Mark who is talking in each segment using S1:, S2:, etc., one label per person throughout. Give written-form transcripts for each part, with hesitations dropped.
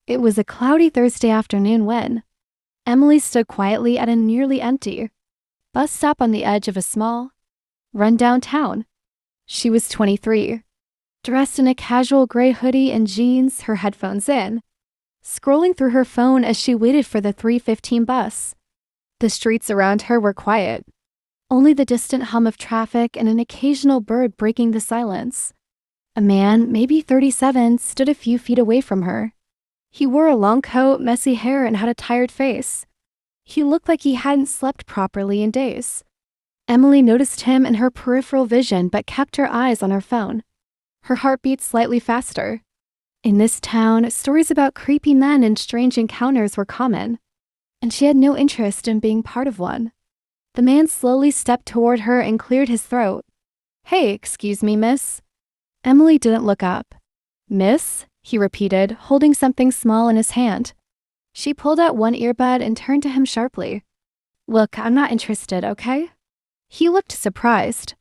S1: It was a cloudy Thursday afternoon when Emily stood quietly at a nearly empty bus stop on the edge of a small, run-down town. She was 23, dressed in a casual gray hoodie and jeans, her headphones in, scrolling through her phone as she waited for the 3:15 bus. The streets around her were quiet, only the distant hum of traffic and an occasional bird breaking the silence. A man, maybe 37, stood a few feet away from her. He wore a long coat, messy hair, and had a tired face. He looked like he hadn't slept properly in days. Emily noticed him in her peripheral vision but kept her eyes on her phone. Her heart beat slightly faster. In this town, stories about creepy men and strange encounters were common, and she had no interest in being part of one. The man slowly stepped toward her and cleared his throat. "Hey, excuse me, miss." Emily didn't look up. "Miss?" he repeated, holding something small in his hand. She pulled out one earbud and turned to him sharply. "Look, I'm not interested, okay?" He looked surprised.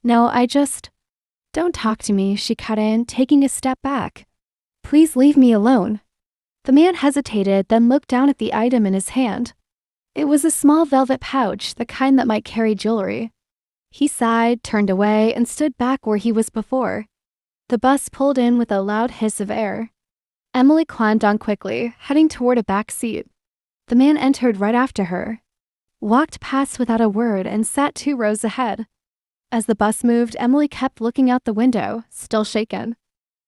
S1: "No, Don't talk to me," she cut in, taking a step back. "Please leave me alone." The man hesitated, then looked down at the item in his hand. It was a small velvet pouch, the kind that might carry jewelry. He sighed, turned away, and stood back where he was before. The bus pulled in with a loud hiss of air. Emily climbed on quickly, heading toward a back seat. The man entered right after her, walked past without a word, and sat 2 rows ahead. As the bus moved, Emily kept looking out the window, still shaken.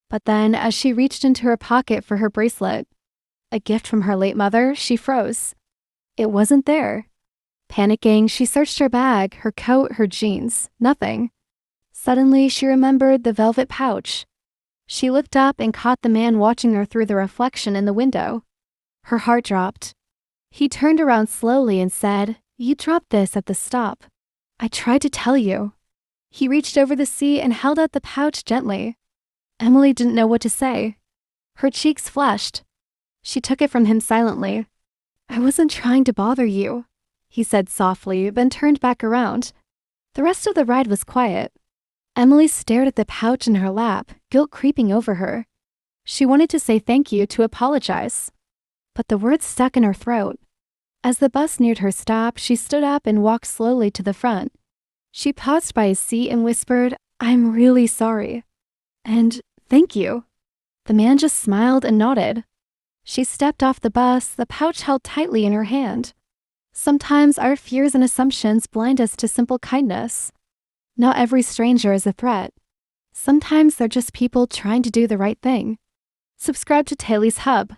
S1: But then, as she reached into her pocket for her bracelet, a gift from her late mother, she froze. It wasn't there. Panicking, she searched her bag, her coat, her jeans. Nothing. Suddenly, she remembered the velvet pouch. She looked up and caught the man watching her through the reflection in the window. Her heart dropped. He turned around slowly and said, "You dropped this at the stop. I tried to tell you." He reached over the seat and held out the pouch gently. Emily didn't know what to say. Her cheeks flushed. She took it from him silently. "I wasn't trying to bother you," he said softly, then turned back around. The rest of the ride was quiet. Emily stared at the pouch in her lap, guilt creeping over her. She wanted to say thank you, to apologize, but the words stuck in her throat. As the bus neared her stop, she stood up and walked slowly to the front. She paused by his seat and whispered, "I'm really sorry. And thank you." The man just smiled and nodded. She stepped off the bus, the pouch held tightly in her hand. Sometimes our fears and assumptions blind us to simple kindness. Not every stranger is a threat. Sometimes they're just people trying to do the right thing. Subscribe to Taylor's Hub.